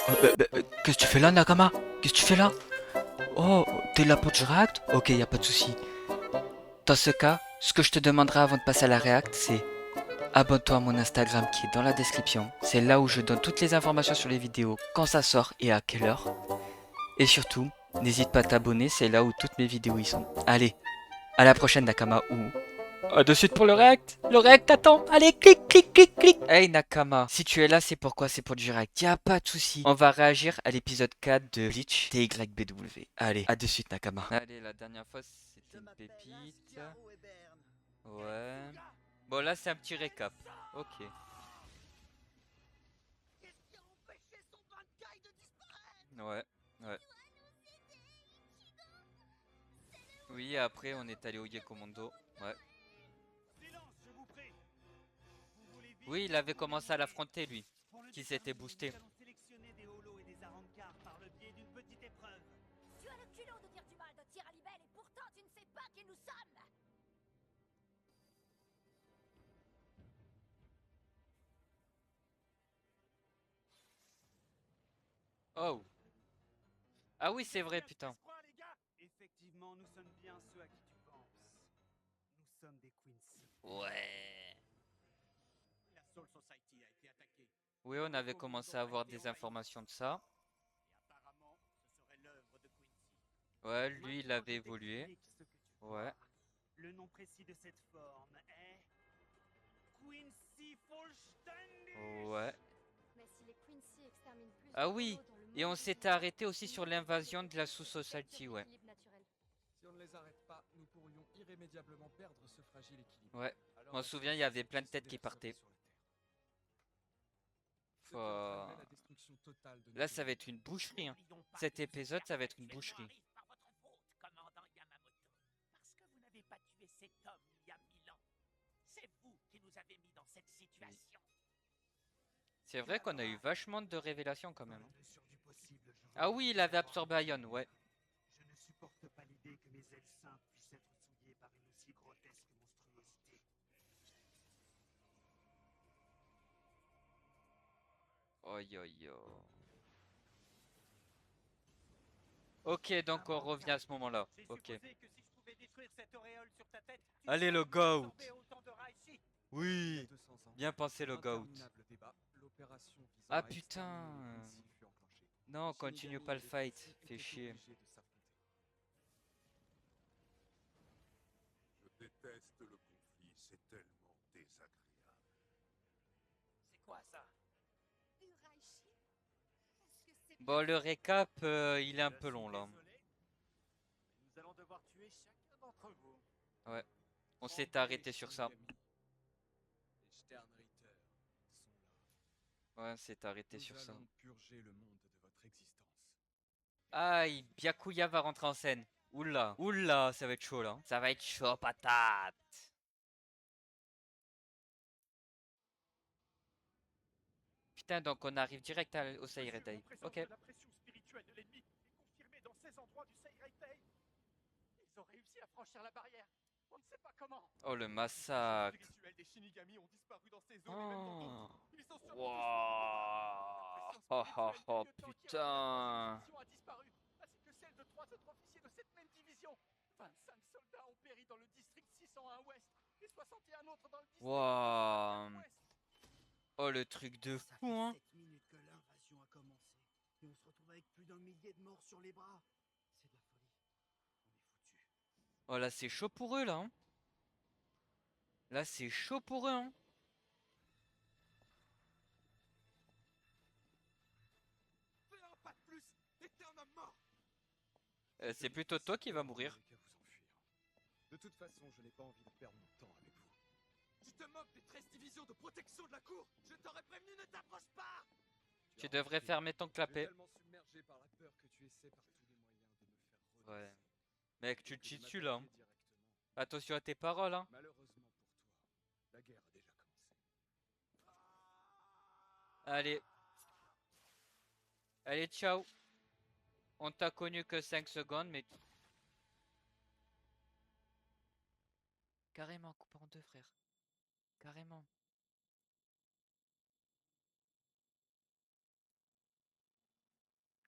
Qu'est-ce que tu fais là, Nakama? Qu'est-ce que tu fais là? Oh, t'es là pour du react? Ok, y a pas de souci. Dans ce cas, ce que je te demanderai avant de passer à la react, c'est abonne-toi à mon Instagram qui est dans la description. C'est là où je donne toutes les informations sur les vidéos, quand ça sort et à quelle heure. Et surtout, n'hésite pas à t'abonner, c'est là où toutes mes vidéos y sont. Allez, à la prochaine, Nakama, ou à de suite pour le react. Le react attend. Allez, clic, clic, clic, clic. Hey Nakama, si tu es là, c'est pourquoi c'est pour du react. Y a pas de souci. On va réagir à l'épisode 4 de Bleach TYBW. Allez, à de suite Nakama. Allez, la dernière fois c'était une pépite. Ouais. Bon là c'est un petit récap. Ok. Ouais. Ouais. Oui, après on est allé au Gekomondo. Ouais. Oui, il avait commencé à l'affronter lui. Qui s'était boosté. Tu as le culot de dire du mal de Tiralibel et pourtant tu ne sais pas qui nous sommes. Oh. Ah oui, c'est vrai, putain. Effectivement, nous sommes bien ceux à qui tu penses. Nous sommes des Quincy. Ouais. La Soul Society a été attaquée. Oui, on avait commencé à avoir des informations de ça. Et apparemment, ce serait l'œuvre de Quincy. Ouais, lui, il Maintenant, avait je évolué. t'explique ce que tu Ouais. vois. Le nom précis de cette forme est Quincy Vollständig. Ouais. Mais si les Quincy exterminent plus Ah de oui. holos dans le Et monde on que s'était d'humains, arrêté aussi sur nous, l'invasion les de la humains, sous-society, perturbent ouais. l'équilibre naturel. Si on ne les arrête pas, nous pourrions irrémédiablement perdre ce fragile équilibre. Ouais. Je Alors m'en la souviens, il y solution avait plein de têtes consiste qui d'éradiquer partaient. sur la Terre. Ce qui entraînerait Faut- la destruction totale de nos Là, ça va colonies. être une boucherie, hein. N'oublions pas Cet que ces épisode, ça va être une événements boucherie. arrivent par votre faute, commandant Yamamoto. Parce que vous n'avez pas tué cet homme il y a 1000 ans. C'est vous qui nous avez mis dans cette situation. C'est vrai qu'on a eu vachement de révélations quand Dans même, la hein. mesure du possible, je Ah veux oui, il éviter avait d'avoir absorbé besoin Ion, de ouais. vous. Je ne supporte pas l'idée que mes ailes simples puissent être souillées par une aussi grotesque monstruosité. Oi, oi, oi. Ok, donc on revient à ce moment-là. J'ai Ok. supposé que si je pouvais détruire cette auréole sur ta tête, tu Allez, serais le pour GOAT. absorber autant de Raichi. Il y a Oui. 200 ans, Bien pensé, après le un GOAT. interminable débat, l'opération visant Ah à exterminer les putain. Quincy fut enclenchée. Non, Les continue Shinigami pas et le les fight. Quincy Fais étaient chier. obligés de s'affronter. Je déteste le conflit, c'est tellement désagréable. C'est quoi ça? Du Raichi? Est-ce que c'est Bon, bien le ça? récap, il est un Je peu suis long là. désolé, mais nous allons devoir tuer chacun d'entre vous. Ouais. On s'est Trembler, arrêté sur ça. Shinigami. Les Sternritter sont là. Ouais, on s'est arrêté Nous sur ça. allons purger le monde de votre existence. Aïe, Byakuya va rentrer en scène. Oula, oula, ça va être chaud là. Ça va être chaud patate. Putain, donc on arrive direct au Monsieur, on Seireitei. présente Ok. que la pression spirituelle de l'ennemi est confirmée dans 16 endroits du Seireitei. Ils ont réussi à franchir la barrière. On ne sait pas comment. Oh, le Les massacre. spirituels des Shinigami ont disparu dans ces zones et même dans Oh. d'autres. Ils sont surtout déçus quelque part. La Wouah. pression Oh, oh, spirituelle oh, du lieutenant qui relève la troisième putain. division a disparu, ainsi que celle de 3 autres officiers de cette même division. 25 soldats ont péri dans le district 601 Ouest et 61 autres dans le district Wouah. 264 Ouest. Oh, le truc de Ça fou, fait hein. 7 minutes que l'invasion a commencé. Et on se retrouve avec plus d'un millier de morts sur les bras. C'est de la folie. On est foutu. Oh, là, c'est chaud pour eux, là, hein. Là, c'est chaud pour eux, hein. Fais un pas de plus et t'es un homme mort. C'est plutôt toi qui va mourir. Qu'à vous enfuir. De toute façon, je n'ai pas envie de perdre mon temps avec vous. Tu te moques des 13 divisions de protection de la cour. Je t'aurais prévenu, ne t'approche pas. Tu devrais fermer ton Tu es clapet. tellement submergé par la peur que tu essaies par tous les moyens de me faire relancer. Ouais. Mec, tu te Que chies de dessus, là, hein. m'attaquer directement. Attention à tes paroles, hein. Malheureusement pour toi, la guerre a déjà commencé. Allez. Allez, ciao. On t'a connu que 5 secondes, mais... Carrément, coupé en deux, frère. Carrément.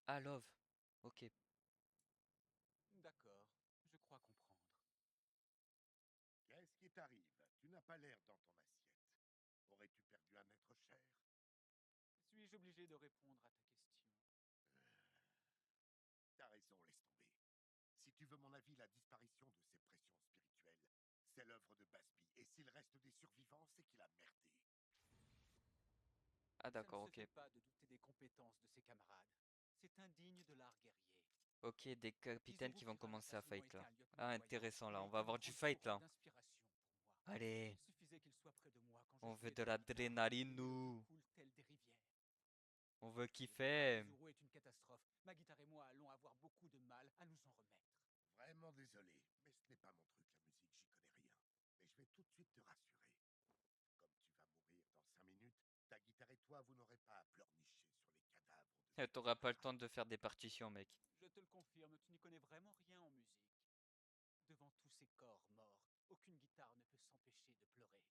Ah, Love. Ok. D'accord, je crois comprendre. Qu'est-ce qui t'arrive? Tu n'as pas l'air dans ton assiette. Aurais-tu perdu un être cher? Suis-je obligé de répondre à ta question? T'as raison, laisse tomber. Si tu veux mon avis, la disparition de ces pressions spirituelles, c'est l'œuvre de Basby. Et s'il reste des survivants, c'est qu'il a merdé. Ah, Ça ne d'accord, se ok. fait pas de douter des compétences de ses camarades. C'est indigne de l'art guerrier. Ok, des capitaines qui vont Isoroku Firas commencer a à souvent fight été là. un lieutenant Ah, loyal. intéressant Il là. a On été va une avoir du grande fight source là. d'inspiration pour moi. Allez, Il suffisait qu'il soit près de moi quand je on veut jouais de la guitare. l'adrénaline, Les lieux nous. coulent tels des rivières. On veut Le kiffer. départ d'Izuru est une catastrophe. Ma guitare et moi allons avoir beaucoup de mal à nous en remettre. Vraiment désolé, mais ce n'est pas mon truc, la musique, j'y connais rien. Mais je vais tout de suite te rassurer. Comme tu vas mourir dans 5 minutes, ta guitare et toi, vous n'aurez pas à pleurnicher sur les cadavres de tes T'auras pas le temps camarades. de faire des partitions, mec. Je te le confirme, tu n'y connais vraiment rien en musique. Devant tous ces corps morts, aucune guitare ne peut s'empêcher de pleurer.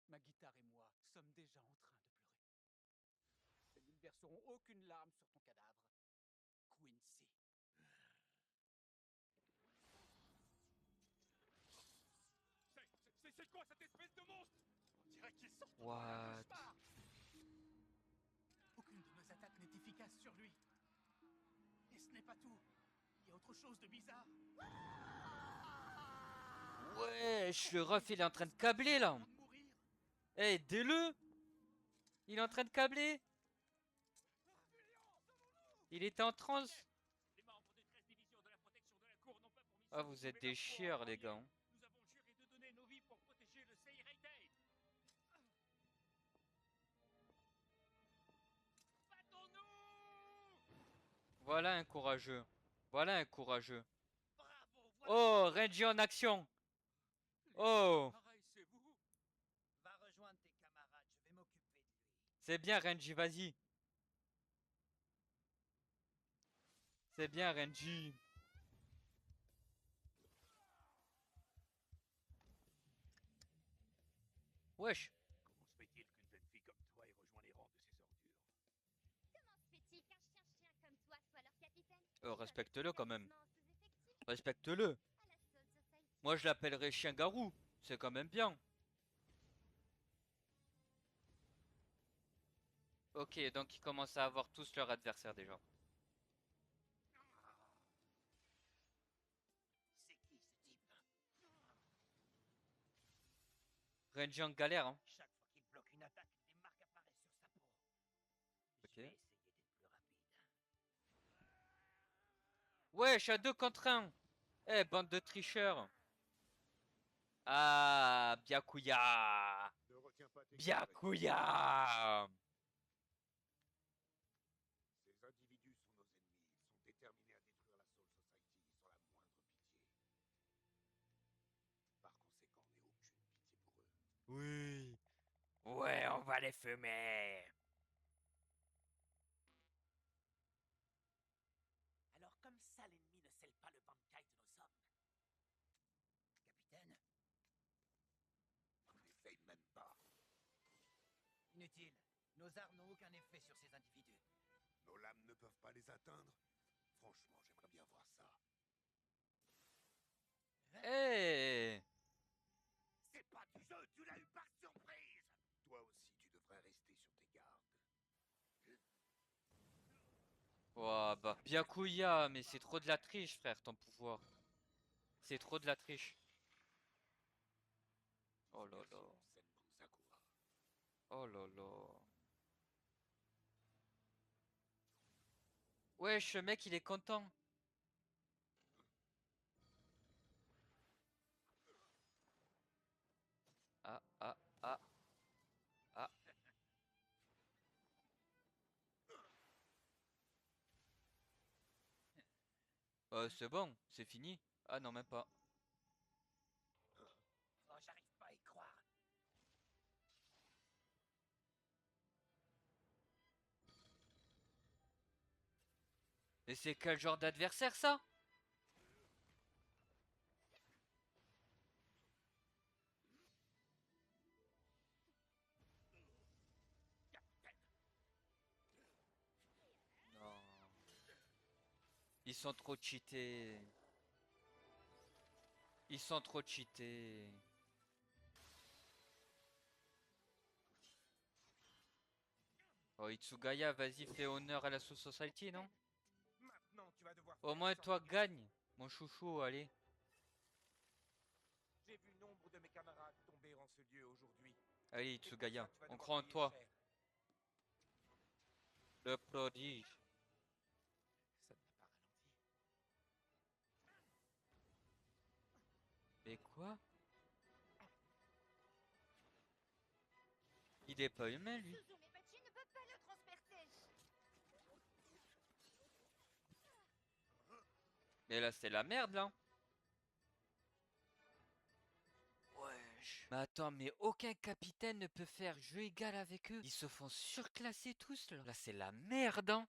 Ma guitare et moi sommes déjà en train de pleurer. Et nous ne verserons aucune larme sur ton cadavre. Quincy. C'est quoi cette espèce de monstre? On dirait qu'il sort d'un What? cauchemar. Aucune de nos attaques n'est efficace sur lui. Et ce n'est pas tout. Il y a autre chose de bizarre. Wesh, le ref il est en train de câbler là. Avant de mourir, Eh, aidez-le. Il est en train de câbler. Il était en transe. Les membres des 13 divisions de la protection de la cour n'ont pas pour mission Ah, de vous êtes sauver des leur chieurs, peau les gars. entière. Nous avons juré de donner nos vies pour protéger le Seiraiden. Battons-nous! Voilà un courageux. Voilà un courageux. Bravo, voilà. Oh, Renji en action. Oh, Pareil, c'est vous. Va rejoindre tes camarades, je vais m'occuper de lui. c'est bien Renji, vas-y. C'est bien Renji. Wesh. Comment se fait-il qu'une jeune fille comme toi ait rejoint les rangs de ces ordures? Comment se fait-il qu'un chien comme toi soit leur capitaine? Respecte-le quand même. Sous-effectif Respecte-le. à la Soul Society. Moi, je l'appellerais chien garou. C'est quand même bien. Ok, donc ils commencent à avoir tous leurs adversaires déjà. C'est qui ce type? Renji en galère, hein. Chaque fois qu'il bloque une attaque, des marques apparaissent sur sa peau. Ok. Je vais essayer d'être plus rapide. Wesh, à 2 contre 1. Eh, bande de tricheurs. Ah, Byakuya. Ne retiens pas tes Byakuya. Ces individus sont nos ennemis. Ils sont déterminés à détruire la Soul Society sans la moindre pitié. Par conséquent, n'aie aucune pitié pour eux. Oui. Ouais, on va les fumer. Alors comme ça, l'ennemi ne scelle pas le Bankai de nos hommes. Capitaine, N'essaye même pas. inutile. Nos armes n'ont aucun effet sur ces individus. Nos lames ne peuvent pas les atteindre. Franchement, j'aimerais bien voir ça. Eh. C'est pas du jeu, tu l'as eu par surprise. Toi aussi, tu devrais rester sur tes gardes. Oh, bah, Byakuya, mais c'est trop de la triche, frère, ton pouvoir. C'est trop de la triche. Oh là là. Senbon Sakura. Oh là là. Wesh, le mec, il est content. Ah, ah, ah. Ah. C'est bon, c'est fini. Ah non, même pas. Oh, j'arrive pas à y croire. Et c'est quel genre d'adversaire, ça? Non. Ils sont trop cheatés. Ils sont trop cheatés. Oh, Itsugaya, vas-y, fais honneur à la Soul Society, non? Maintenant, tu vas devoir Au faire moins, sans toi, regret. gagne. Mon chouchou, allez. J'ai vu nombre de mes camarades tomber en ce lieu aujourd'hui. Allez, Et pour Itsugaya. ça, tu vas On devoir croit en payer toi. cher. Le prodige. Ça ne m'a pas ralenti. Mais quoi? Il est pas humain, lui. Suzumebachi ne peut pas le transpercer. Mais là, c'est la merde, là. Wesh. Mais attends, mais aucun capitaine ne peut faire jeu égal avec eux. Ils se font surclasser tous, là. Là, c'est la merde, hein.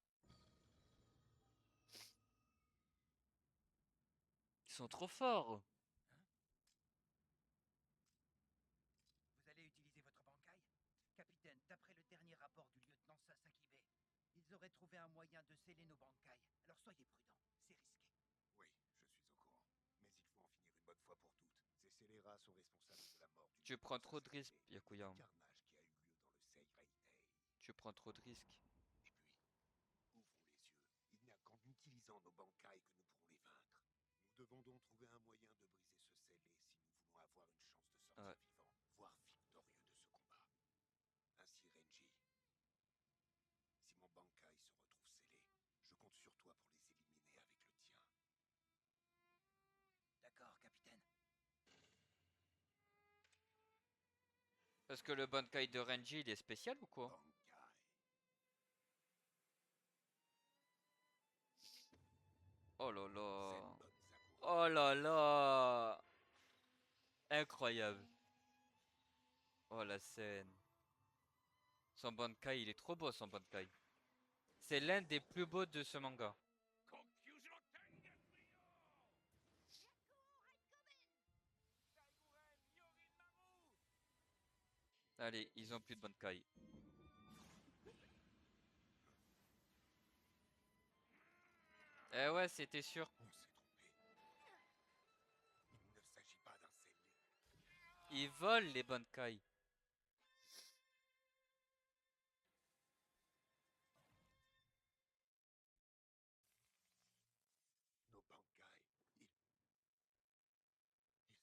Ils sont trop forts. Vous allez utiliser votre bancaille? Capitaine, d'après le dernier rapport du lieutenant Sasakibe, ils auraient trouvé un moyen de sceller nos bancailles. Alors soyez prudents, c'est risqué. Oui, je suis au courant. Mais il faut en finir une bonne fois pour toutes. Ces scélérats sont responsables de la mort du Tu lieutenant prends trop de risques, Sasaki Yakuya. et du carnage qui a eu lieu dans le Seireitei. Tu prends trop de risques. Et puis, ouvrons les yeux. Il n'y a qu'en utilisant nos bancailles que nous pourrons les vaincre. Nous devons donc trouver un moyen de briser ce scellé si nous voulons avoir une chance de sortir Ouais. vivant, voire victorieux de ce combat. Ainsi, Renji, si mon bancaille se retrouve scellé, je compte sur toi pour les éliminer avec le tien. D'accord, capitaine. Parce que le Bankai de Renji, il est spécial ou quoi? Bankai. Oh là là. Senbon Sakura. Oh là là. Incroyable. Oh la scène. Son Bankai, il est trop beau, son Bankai. C'est l'un des plus beaux de ce manga. Allez, ils ont plus de Bankai. Eh ouais, c'était sûr. On s'est trompé. Il ne s'agit pas d'un scellé. Ils volent les Bankai. Nos bancailles, ils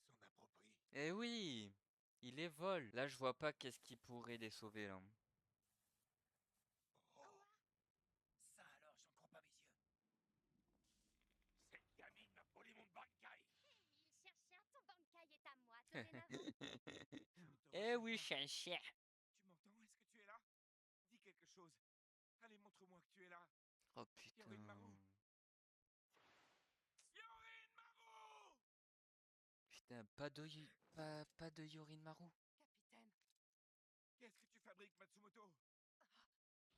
s'en approprient. Eh oui, ils les volent. Là, je vois pas qu'est-ce qui pourrait les sauver là. Oh, Ça alors, j'en crois pas mes yeux. Cette gamine m'a volé mon bankai. Il chien, ton bancaille est à moi, dorénavant. Eh oui, chien, chien. Tu m'entends? Est-ce que tu es là? Dis quelque chose. Allez, montre-moi que tu es là. Oh putain. Yorin-Maru. Yorin-Maru! Putain, pas de Yorin-Maru. Capitaine, Qu'est-ce que tu fabriques, Matsumoto?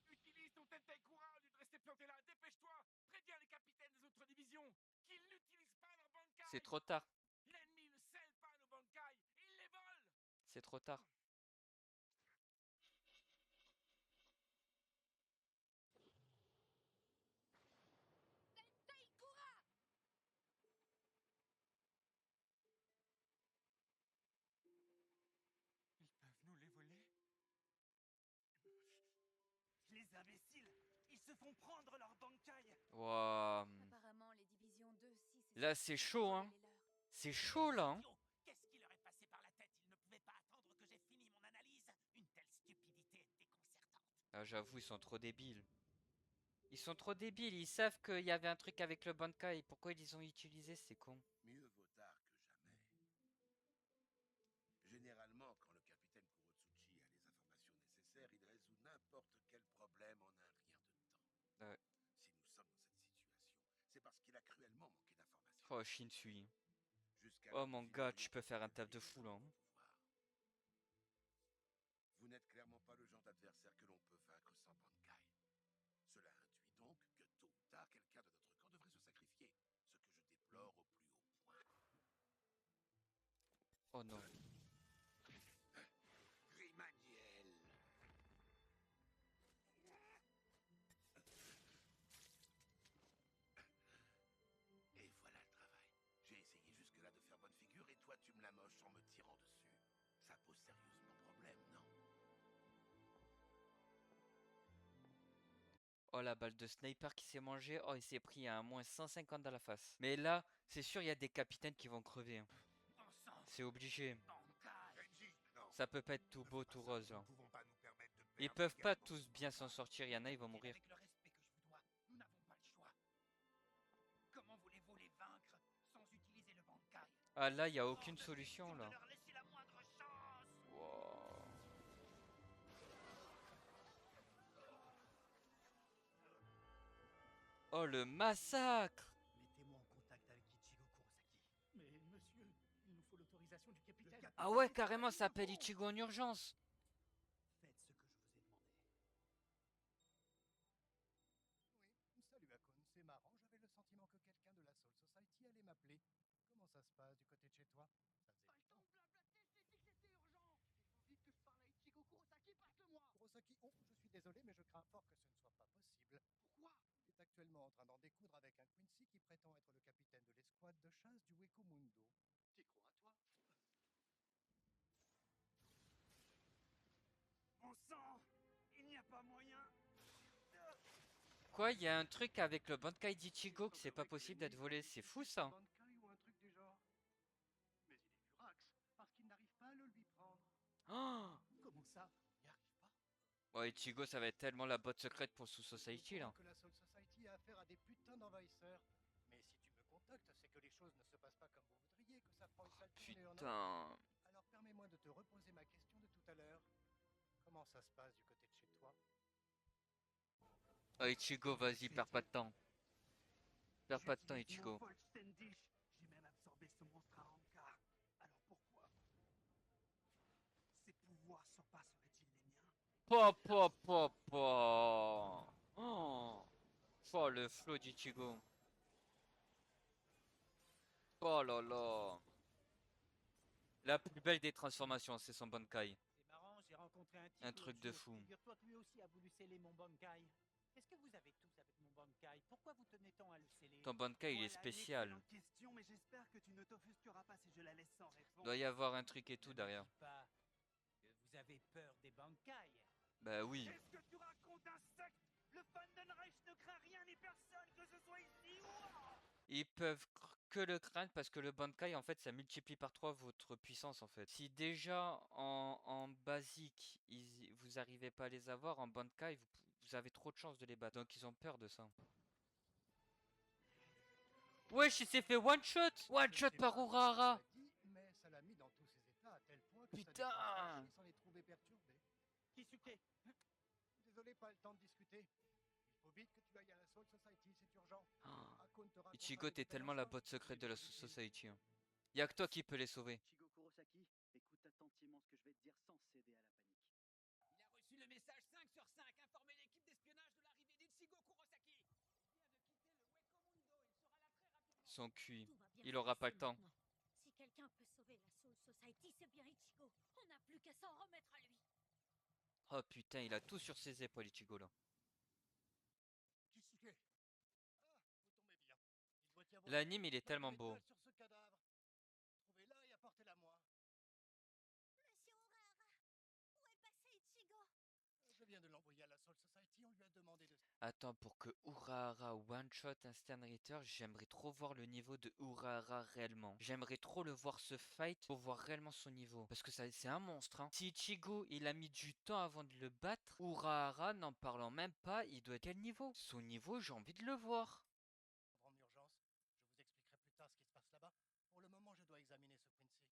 Utilise ton Tentai-Kura au lieu de rester planté là. Dépêche-toi. Préviens les capitaines des autres divisions qu'ils n'utilisent pas leurs bankai. C'est trop tard. L'ennemi ne scelle pas nos bankai. Il les vole. C'est trop tard. Taikura! Ils peuvent nous les voler? Les imbéciles, ils se font prendre leur bancaille. Waouh. Apparemment, les divisions 2, 6 et Là, 7 c'est ont chaud, volé hein. les leurs. C'est chaud là, hein. Idiot! Qu'est-ce qui leur est passé par la tête? Ils ne pouvaient pas attendre que j'ai fini mon analyse. Une telle stupidité est déconcertante. Ah, j'avoue, ils sont trop débiles. Ils sont trop débiles. Ils savent qu'il y avait un truc avec le Bankai. Pourquoi ils les ont utilisés? C'est con. mieux vaut tard que jamais. Généralement, quand le capitaine Kurotsuchi a les informations nécessaires, il résout n'importe quel problème en un rien de temps. Ouais. Si nous sommes dans cette situation, c'est parce qu'il a cruellement manqué d'informations. Oh, Shinsui. Jusqu'à Oh la mon gars, définition tu peux faire un de taf de l'ennemi fou là, hein. au pouvoir. Vous n'êtes clairement pas le genre d'adversaire que l'on peut vaincre sans bankai. Cela induit donc que tôt ou tard, quelqu'un de notre camp devrait se sacrifier, ce que je déplore au plus haut point. Oh non. Grimaniel. pose sérieusement problème, non? Oh, la balle de sniper qui s'est mangée. Oh, il s'est pris à moins 150 dans la face. Mais là, c'est sûr, il y a des capitaines qui vont crever, hein. Bon sang, C'est obligé. bancaille. Kenji, non. Ça peut pas être tout Ne beau, fais pas tout ça, rose, nous ne là. pouvons pas nous permettre de Ils perdre peuvent pas également tous ce bien s'en bancaille. sortir. Il y en a, ils vont mourir. Avec le respect que je vous dois, nous n'avons pas le choix. Comment voulez-vous les vaincre sans utiliser le bankai? Ah, là, il y a Hors aucune de solution, question de là. leur laisser la moindre chance. Wow. Oh, le massacre! Mettez-moi en contact avec Ichigo Kurosaki. Mais monsieur, il nous faut l'autorisation du capitaine. Ah ouais, carrément, ça appelle Ichigo en urgence. Faites ce que je vous ai demandé. Oui, salut Akon, c'est marrant, j'avais le sentiment que quelqu'un de la Soul Society allait m'appeler. Comment ça se passe du côté de chez toi? Ça faisait longtemps. Pas le temps de blablater, je t'ai dit que c'était urgent. Il faut vite que je parle à Ichigo Kurosaki, passe-le-moi. Kurosaki, oh, je suis désolé, mais je crains fort que ce ne soit pas possible. Pourquoi? Il est actuellement en train d'en découdre avec un Quincy qui prétend être le capitaine de l'escouade de chasse du Weko Mundo. T'y crois, toi? Bon sang, il n'y a pas moyen. Quoi, il y a un truc avec le Bankai d'Ichigo que c'est pas possible d'être volé. C'est fou, ça. Bankai ou un truc du genre. Mais il est furax, parce qu'il n'arrive pas à le lui prendre. Oh, Comment ça? Il n'y arrive pas? oh, Ichigo, ça va être tellement la botte secrète pour Sous Society, là. Que la Soul Society a affaire à des putains d'envahisseurs. Mais si tu me contactes, c'est que les choses ne se passent pas comme vous voudriez, que ça prend une sale tournée en or. Putain. Alors permets-moi de te reposer ma question de tout à l'heure. Comment ça se passe du côté de chez toi? Oh, Ichigo, vas-y, perds pas de temps. Perds pas de temps, Ichigo. J'ai même absorbé ce monstre à Ankar. Alors pourquoi? Ses pouvoirs surpasseraient-ils les miens? Po, po, po, po. Oh. Oh, le flow d'Ichigo. Oh là là. La plus belle des transformations, c'est son Bankai. C'est marrant, j'ai rencontré un type. Un truc de fou. Figure-toi que lui aussi a voulu sceller mon bankai. Qu'est-ce que vous avez tous avec mon bankai? Pourquoi vous tenez tant à le sceller? Ton Bankai, il est Voilà une spécial. excellente question, mais j'espère que tu ne t'offusqueras pas si je la laisse sans réponse. Doit y avoir un truc et tout Ne me derrière. dis pas que vous avez peur des bankai. Bah oui. Qu'est-ce que tu racontes, insecte? Le Vandenreich ne craint rien ni personne, que ce soit ici ou... Ils peuvent que le craindre parce que le Bankai, en fait, ça multiplie par 3 votre puissance, en fait. Si déjà, en basique, vous arrivez pas à les avoir, en Bankai, vous avez trop de chances de les battre. Donc, ils ont peur de ça. Wesh, il s'est fait one shot! One shot par Urahara! Mais ça l'a mis dans tous ses états à tel point que Putain! ça s'en est trouvé perturbé. Kisuke, Désolé, pas le temps de discuter. Il faut vite que tu ailles à la Soul Society, c'est urgent. Ah. Akon te racontera Ichigo, les t'es détails tellement en la soir. botte secrète de la Inutile. Society. Hein. Y'a que toi qui peux les sauver. Ichigo Kurosaki, écoute attentivement ce que je vais te dire sans céder à la panique. il a reçu le message 5 sur 5. Informez l'équipe d'espionnage de l'arrivée d'Ichigo Kurosaki. Son cuit. Tout va bien Il se aura pas passer le temps. maintenant. Si quelqu'un peut sauver la Soul Society, c'est bien Ichigo. On n'a plus qu'à s'en remettre à lui. Oh putain, il a tout sur ses épaules, Ichigo, là. Kisuke, Ah, vous tombez bien. Il doit y avoir L'anime, il est plein de tellement métal beau. sur ce cadavre. Trouvez-la et apportez-la moi. Monsieur Urahara, où est passé Ichigo? Je viens de l'envoyer à la Soul Society, on lui a demandé de... Attends, pour que Urahara one-shot Instant Reader, j'aimerais trop voir le niveau de Urahara réellement. J'aimerais trop le voir se fight pour voir réellement son niveau. Parce que c'est un monstre, hein. Si Ichigo, il a mis du temps avant de le battre, Urahara, n'en parlant même pas, il doit être quel niveau? Son niveau, j'ai envie de le voir. en urgence. Je vous expliquerai plus tard ce qui se passe là-bas. Pour le moment, je dois examiner ce Quincy.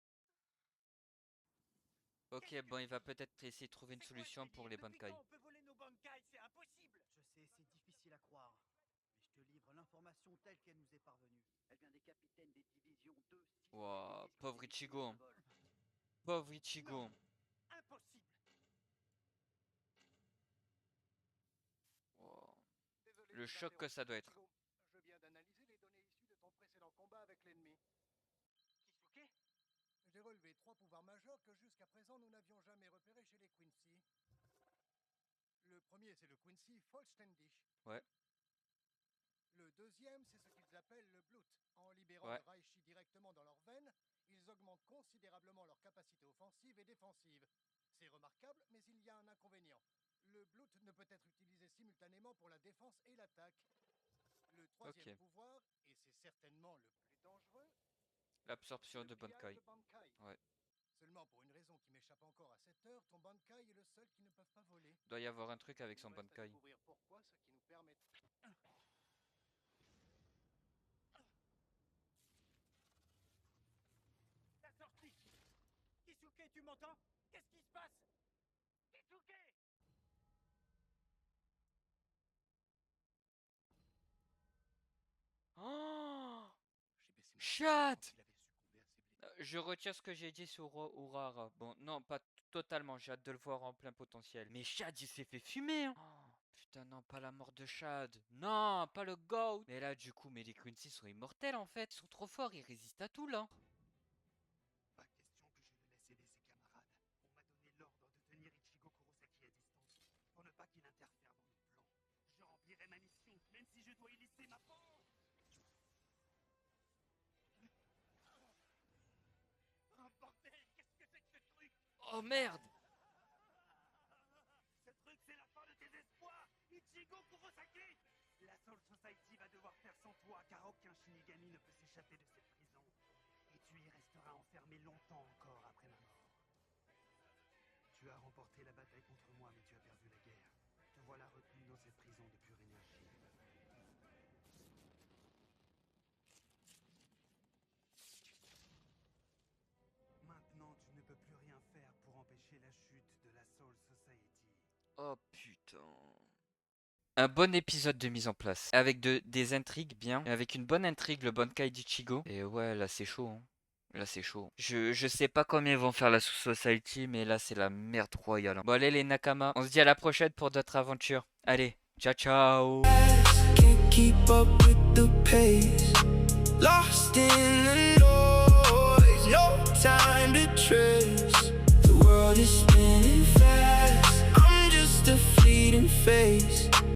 Ok, bon, il va peut-être essayer de trouver une solution pour les Depuis Bankai. quand on peut voler nos bankai? C'est impossible. Je sais, c'est difficile à croire, mais je te livre l'information telle qu'elle nous est parvenue. Elle vient des capitaines des divisions 2, 6 Wow, et 10 pauvre qui Ichigo. ont vol. Pauvre Ichigo. Impossible. Wow. Désolé Le de choc que ça doit être. Ichigo. Je viens d'analyser les données issues de ton précédent combat avec l'ennemi. Kisuke, J'ai relevé 3 pouvoirs majeurs que jusqu'à présent nous n'avions jamais repérés chez les Quincy. Le premier, c'est le Quincy Vollständig. Ouais. Le deuxième, c'est ce qu'ils j'appelle le Blut. En libérant Ouais. le Reichi directement dans leurs veines, ils augmentent considérablement leur capacité offensive et défensive. C'est remarquable, mais il y a un inconvénient. Le Blut ne peut être utilisé simultanément pour la défense et l'attaque. Le troisième Ok. pouvoir, et c'est certainement le plus dangereux, L'absorption le de pillage Bankai. de Bankai. Ouais. Seulement pour une raison qui m'échappe encore à cette heure, ton Bankai est le seul qu'ils ne peuvent pas voler. Doit y avoir un truc avec Il son nous reste à Bankai. découvrir pourquoi, ce qui nous permet... La sortie! Kisuke, tu m'entends? Qu'est-ce qui se passe? Kisuke! Oh, J'ai baissé mon chat! quand il avait succombé à ses blessures. Je retire ce que j'ai dit sur Urara. Bon, non, pas totalement. J'ai hâte de le voir en plein potentiel. Mais Chad, il s'est fait fumer, hein. Oh, putain, non, pas la mort de Chad. Non, pas le GOAT. Mais là, du coup, mais les Quincy sont immortels, en fait. Ils sont trop forts, ils résistent à tout, là. Pas question que je le laisse aider ses camarades. On m'a donné l'ordre de tenir Ichigo Kurosaki à distance, pour ne pas qu'il interfère dans nos plans. Je remplirai ma mission, même si je dois y laisser ma peau. Oh bordel, qu'est-ce que c'est que ce truc? Oh, merde. Ce truc, c'est la fin de tes espoirs, Ichigo Kurosaki! La Soul Society va devoir faire sans toi, car aucun Shinigami ne peut s'échapper de cette prison. Et tu y resteras enfermé longtemps encore après ma mort. Tu as remporté la bataille contre moi, mais tu as perdu la guerre. Te voilà retenu dans cette prison de pure énergie. Maintenant, tu ne peux plus rien faire pour empêcher la chute de la Soul Society. Oh, putain. Un bon épisode de mise en place. Avec des intrigues bien. Avec une bonne intrigue, le Bankai d'Ichigo. Et ouais, là, c'est chaud, hein. Là, c'est chaud. Je sais pas combien ils vont faire la Society, mais là, c'est la merde royale, hein. Bon, allez, les Nakama. On se dit à la prochaine pour d'autres aventures. Allez, ciao, ciao. Can't keep up with the pace. Lost in the noise, no time to trace. The world is spinning fast. I'm just a fleeting face.